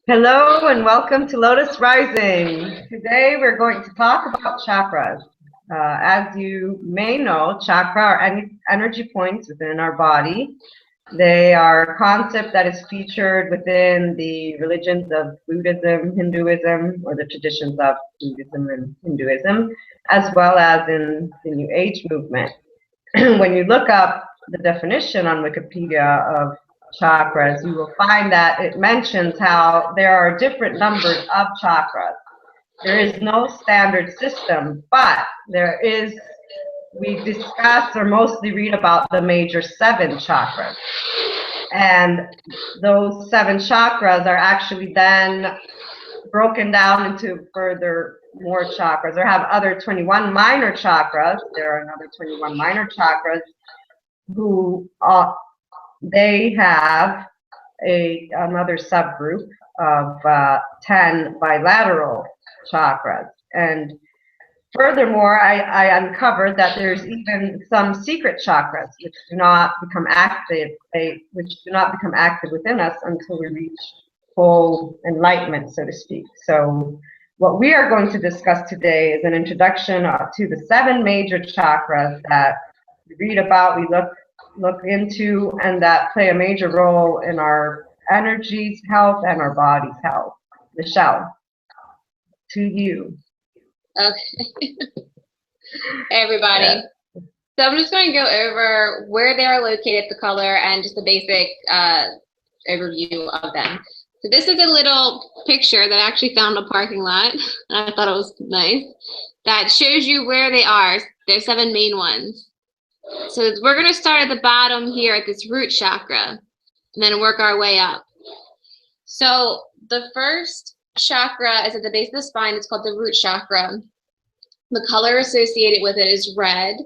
Hello and welcome to Lotus Rising. Today we're going to talk about chakras. As you may know, chakra are energy points within our body. They are a concept that is featured within the religions of Buddhism, Hinduism, or the traditions of Buddhism and Hinduism, as well as in the New Age movement. When you look up the definition on Wikipedia of chakras, you will find that it mentions how there are different numbers of chakras. There is no standard system, but we discuss or mostly read about the major 7 chakras. And those 7 chakras are actually then broken down into more chakras, or have other 21 minor chakras. There are another 21 minor chakras who they have another subgroup of 10 bilateral chakras. And furthermore, I uncovered that there's even some secret chakras which do not become active, within us until we reach full enlightenment, so to speak. So what we are going to discuss today is an introduction to the 7 major chakras that we read about, we look into, and that play a major role in our energy's health and our body's health. Michelle, to you. Okay. Hey everybody. Yeah. So I'm just going to go over where they are located, the color, and just a basic overview of them. So this is a little picture that I actually found in a parking lot, and I thought it was nice. That shows you where they are. There's 7 main ones. So we're going to start at the bottom here at this root chakra, and then work our way up. So the first chakra is at the base of the spine. It's called the root chakra. The color associated with it is red,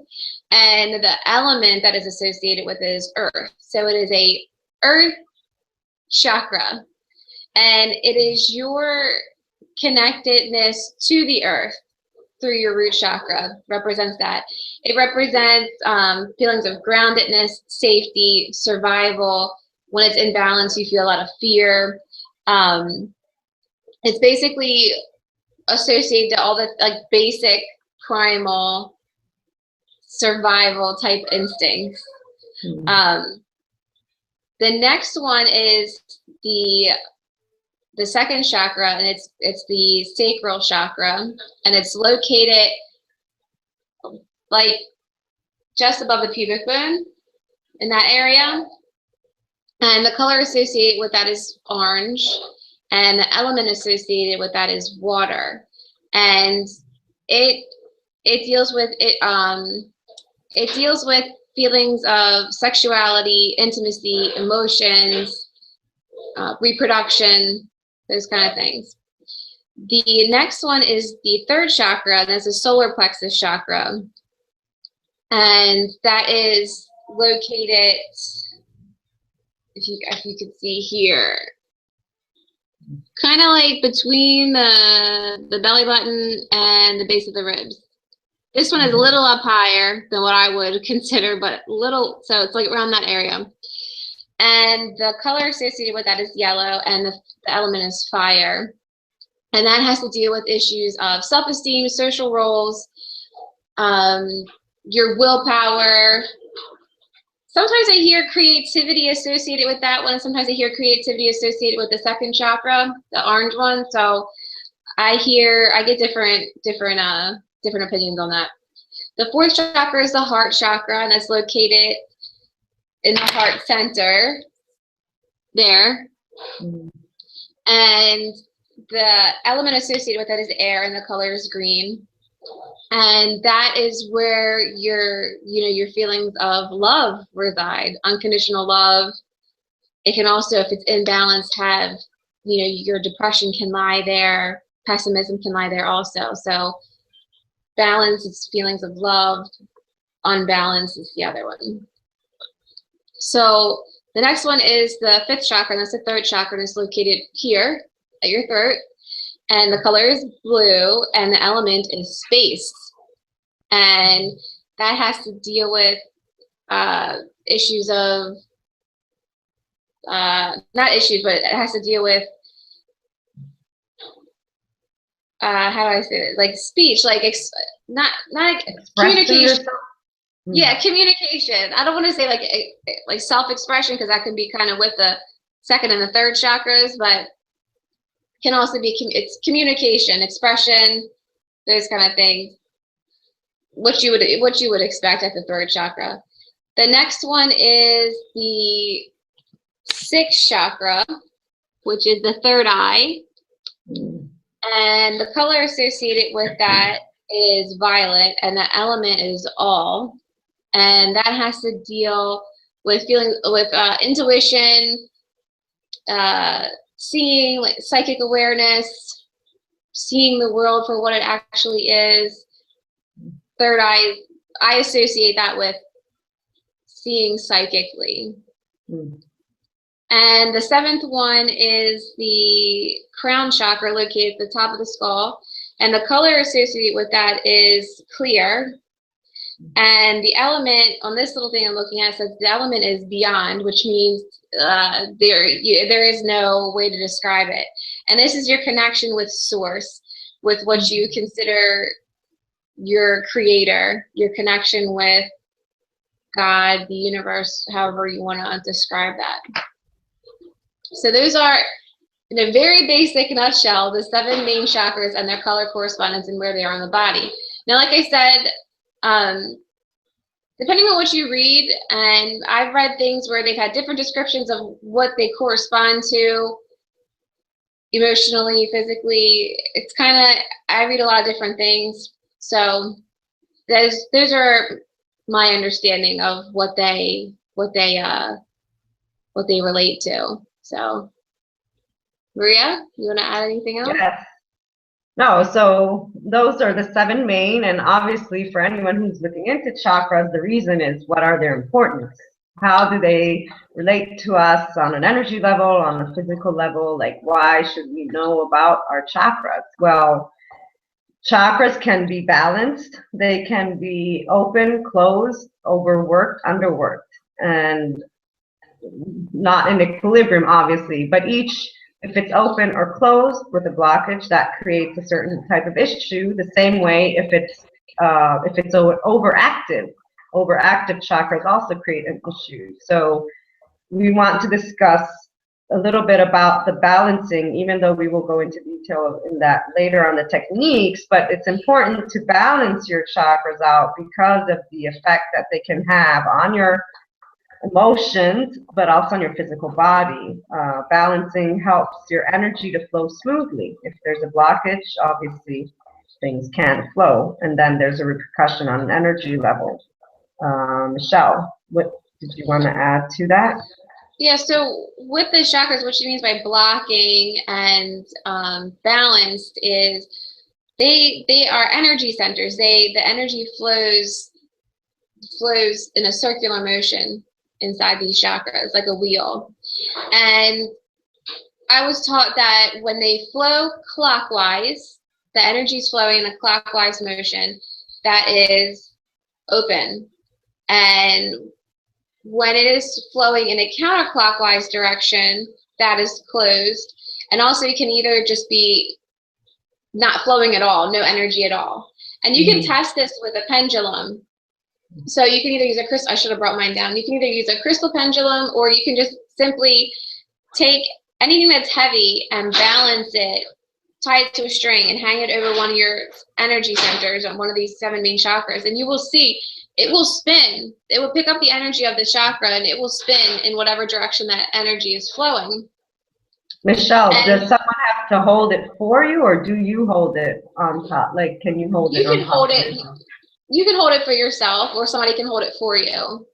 and the element that is associated with it is earth. So it is a earth chakra, and it is your connectedness to the earth through your root chakra. Represents that. It represents feelings of groundedness, safety, survival. When it's in balance, you feel a lot of fear. It's basically associated to all the basic primal survival type instincts. The next one is the second chakra, and it's the sacral chakra, and it's located just above the pubic bone in that area. And the color associated with that is orange, and the element associated with that is water. And it deals with it deals with feelings of sexuality, intimacy, emotions, reproduction, those kind of things. The next one is the third chakra, and that's the solar plexus chakra. And that is located, if you could see here, kind of between the belly button and the base of the ribs. This one is a little up higher than what I would consider, but little, so it's around that area. And the color associated with that is yellow, and the element is fire. And that has to deal with issues of self-esteem, social roles, your willpower. Sometimes I hear creativity associated with that one. Sometimes I hear creativity associated with the second chakra, the orange one. So I get different opinions on that. The fourth chakra is the heart chakra, and that's located in the heart center there. And the element associated with that is air, and the color is green. And that is where your feelings of love reside, unconditional love. It can also, if it's imbalanced, have, your depression can lie there, pessimism can lie there also. So balance is feelings of love, unbalance is the other one. So the next one is the fifth chakra, and that's the third chakra, and it's located here at your throat. And the color is blue, and the element is space. And that has to deal with issues of, not issues, but it has to deal with how do I say it? Like speech, like not like Expressing communication. yourself. Yeah, communication. I don't want to say like self-expression, because that can be kind of with the second and the third chakras, but can also be it's communication, expression, those kind of things. What you would expect at the third chakra. The next one is the sixth chakra, which is the third eye. And the color associated with that is violet, and the element is all. And that has to deal with feeling, with intuition, seeing, like psychic awareness, seeing the world for what it actually is. Third eye, I associate that with seeing psychically. And the seventh one is the crown chakra, located at the top of the skull. And the color associated with that is clear. And the element on this little thing I'm looking at says the element is beyond, which means there is no way to describe it. And this is your connection with source, with what you consider your creator, your connection with God, the universe, however you want to describe that. So those are, in a very basic nutshell, the 7 main chakras and their color correspondence and where they are in the body. Now, like I said, depending on what you read, and I've read things where they've had different descriptions of what they correspond to emotionally, physically. It's kind of, I read a lot of different things. So those are my understanding of what they relate to. So, Maria, you want to add anything else? Yes. No, so those are the 7 main, and obviously for anyone who's looking into chakras, the reason is, what are their importance? How do they relate to us on an energy level, on a physical level? Like, why should we know about our chakras? Well, chakras can be balanced. They can be open, closed, overworked, underworked, and not in equilibrium, obviously, but each, if it's open or closed with a blockage, that creates a certain type of issue. The same way, if it's overactive chakras also create an issue. So we want to discuss a little bit about the balancing, even though we will go into detail in that later on the techniques, but it's important to balance your chakras out because of the effect that they can have on your emotions, but also on your physical body. Balancing helps your energy to flow smoothly. If there's a blockage, obviously things can't flow, and then there's a repercussion on an energy level. Michelle, what did you want to add to that? Yeah, so with the chakras, what she means by blocking and balanced is they are energy centers. The energy flows in a circular motion inside these chakras, like a wheel. And I was taught that when they flow clockwise, the energy is flowing in a clockwise motion, that is open. And when it is flowing in a counterclockwise direction, that is closed. And also it can either just be not flowing at all, no energy at all. And you can test this with a pendulum. So you can either use a crystal, I should have brought mine down. You can either use a crystal pendulum, or you can just simply take anything that's heavy and balance it, tie it to a string and hang it over one of your energy centers on one of these 7 main chakras, and you will see it will spin. It will pick up the energy of the chakra and it will spin in whatever direction that energy is flowing. Michelle, does someone have to hold it for you, or do you hold it on top? Like, can you hold it on top? You can hold it for yourself, or somebody can hold it for you.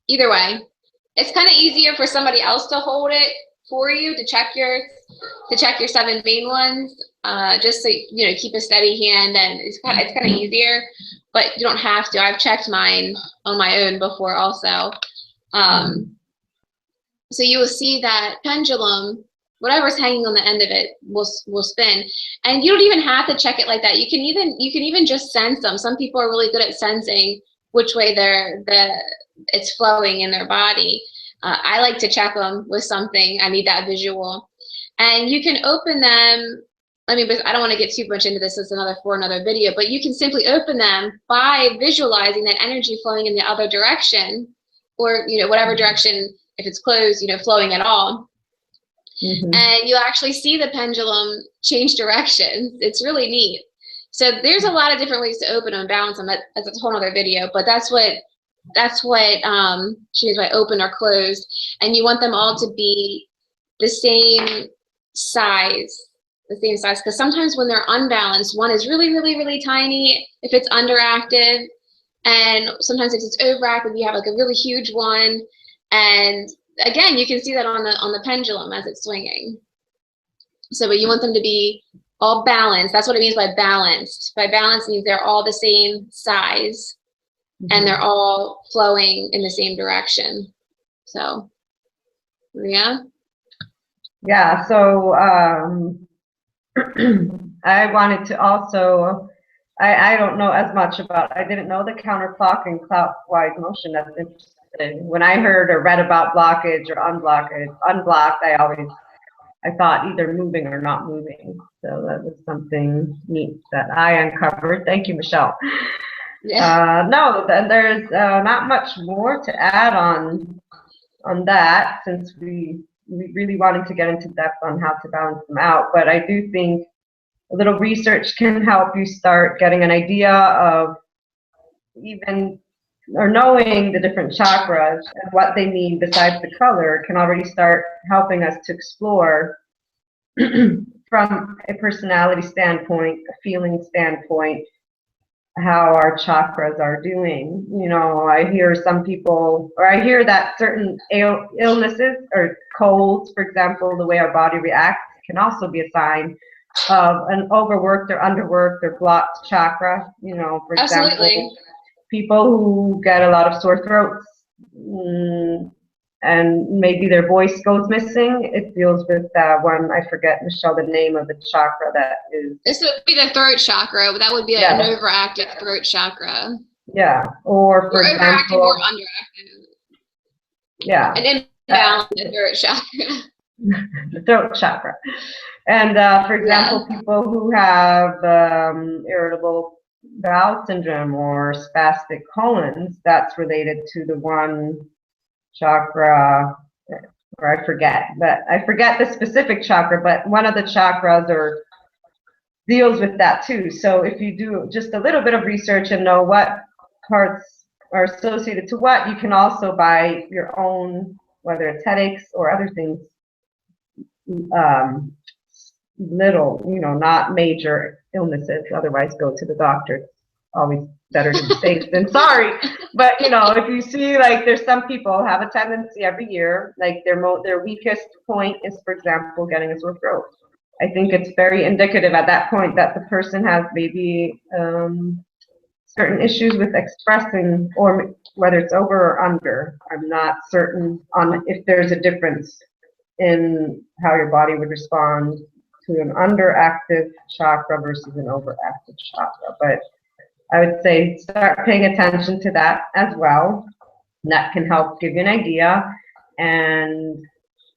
Either way, it's kind of easier for somebody else to hold it for you, to check your 7 main ones, just so you know, keep a steady hand, and it's kind of easier, but you don't have to. I've checked mine on my own before also. So you will see that pendulum, whatever's hanging on the end of it will spin, and you don't even have to check it like that. You can even just sense them. Some people are really good at sensing which way it's flowing in their body. I like to check them with something. I need that visual. And you can open them I mean, but I don't want to get too much into this. It's for another video, but you can simply open them by visualizing that energy flowing in the other direction, or, whatever direction, if it's closed, flowing at all. And you actually see the pendulum change directions. It's really neat. So there's a lot of different ways to open them and balance them. That's a whole other video, but that's what she means by open or closed. And you want them all to be the same size, because sometimes when they're unbalanced, one is really, really, really tiny if it's underactive, and sometimes if it's overactive, you have like a really huge one. And again, you can see that on the pendulum as it's swinging. So, but you want them to be all balanced. That's what it means by balanced. By balanced means they're all the same size, and they're all flowing in the same direction. So, yeah. Yeah. So I wanted to also. I don't know as much about. I didn't know the counterclock and clockwise motion. That's interesting. When I heard or read about blockage or unblocked, I thought either moving or not moving. So that was something neat that I uncovered. Thank you, Michelle. Yeah. No, there's not much more to add on that, since we really wanted to get into depth on how to balance them out. But I do think a little research can help you start getting an idea of even, or knowing the different chakras and what they mean besides the color can already start helping us to explore from a personality standpoint, a feeling standpoint, how our chakras are doing. I hear some people, or I hear that certain illnesses or colds, for example, the way our body reacts can also be a sign of an overworked or underworked or blocked chakra. For example, people who get a lot of sore throats, and maybe their voice goes missing. It deals with one, I forget, Michelle, the name of the chakra that is. This would be the throat chakra. That would be an overactive throat chakra. Yeah, or for example, overactive or underactive. Yeah. An imbalanced throat chakra. The throat chakra. And for example, people who have irritable bowel syndrome or spastic colons, that's related to the one chakra, or I forget the specific chakra, but one of the chakras deals with that too. So if you do just a little bit of research and know what parts are associated to what, you can also, by your own, whether it's headaches or other things, little, not major illnesses, otherwise go to the doctor. It's always better to be safe than sorry. But if you see, like, there's some people have a tendency every year, like their weakest point is, for example, getting a sore throat. I think it's very indicative at that point that the person has maybe certain issues with expressing, or whether it's over or under. I'm not certain on if there's a difference in how your body would respond to an underactive chakra versus an overactive chakra. But I would say start paying attention to that as well. And that can help give you an idea. And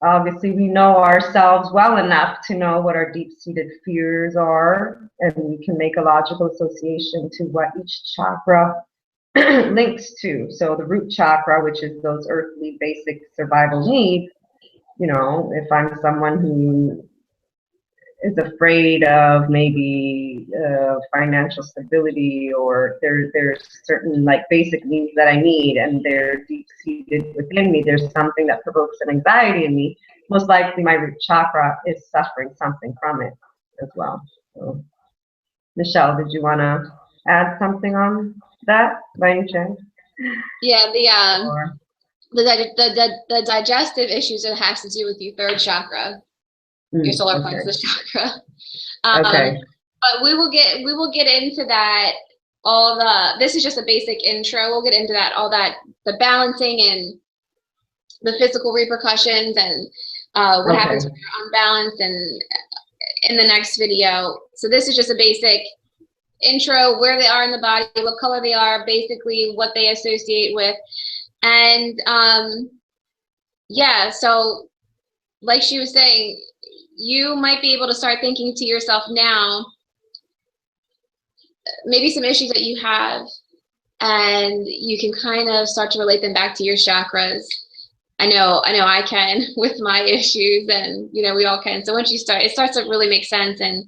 obviously we know ourselves well enough to know what our deep-seated fears are, and we can make a logical association to what each chakra links to. So the root chakra, which is those earthly basic survival needs, if I'm someone who is afraid of maybe financial stability, or there's certain like basic needs that I need, and they're deep-seated within me, there's something that provokes an anxiety in me, most likely my root chakra is suffering something from it as well. So, Michelle, did you want to add something on that by any chance? Yeah, the digestive issues, it has to do with your third chakra. Your solar plexus chakra. Okay. But we will get into that. This is just a basic intro. We'll get into that, the balancing and the physical repercussions, and what happens when you're unbalanced, and in the next video. So this is just a basic intro, where they are in the body, what color they are, basically what they associate with. And yeah, so like she was saying, you might be able to start thinking to yourself now, maybe some issues that you have, and you can kind of start to relate them back to your chakras. I know I can with my issues, and you know, we all can. So once you start, it starts to really make sense. And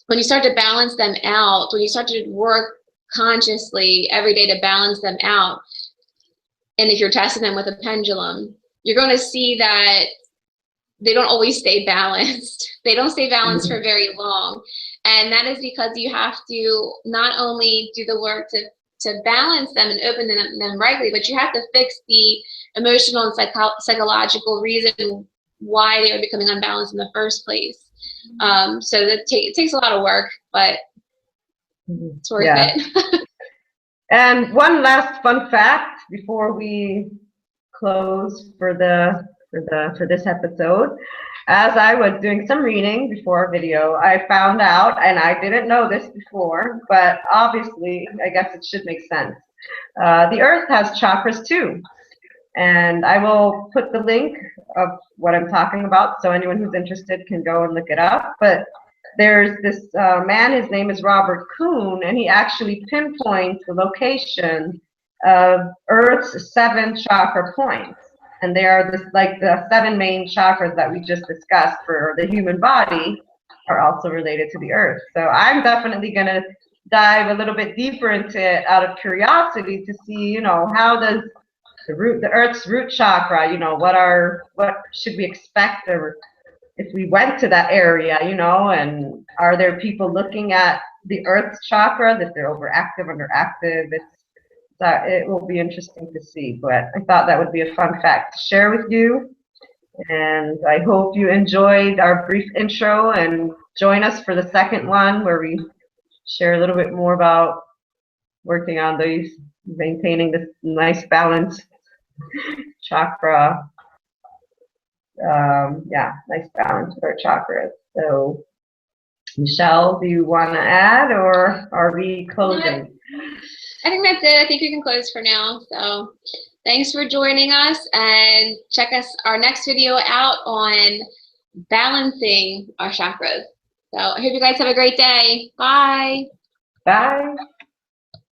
when you start to balance them out, when you start to work consciously every day to balance them out, and if you're testing them with a pendulum, you're going to see that they don't always stay balanced. They don't stay balanced for very long. And that is because you have to not only do the work to balance them and open them rightly, but you have to fix the emotional and psychological reason why they are becoming unbalanced in the first place. So it takes a lot of work, but it's worth it. And one last fun fact before we close for this episode. As I was doing some reading before our video, I found out, and I didn't know this before, but obviously, I guess it should make sense. The Earth has chakras too. And I will put the link of what I'm talking about, so anyone who's interested can go and look it up. But there's this man, his name is Robert Kuhn, and he actually pinpoints the location of Earth's 7 chakra points. And they are like the 7 main chakras that we just discussed for the human body are also related to the Earth. So I'm definitely going to dive a little bit deeper into it out of curiosity to see, you know, how does the Earth's root chakra, you know, what should we expect, or if we went to that area, you know, and are there people looking at the Earth's chakras, if they're overactive, underactive? It will be interesting to see, but I thought that would be a fun fact to share with you. And I hope you enjoyed our brief intro, and join us for the second one where we share a little bit more about working on maintaining this nice balance chakra. Nice balance with our chakras. So, Michelle, do you want to add, or are we closing? I think that's it. I think we can close for now. So thanks for joining us, and check our next video out on balancing our chakras. So I hope you guys have a great day. Bye. Bye.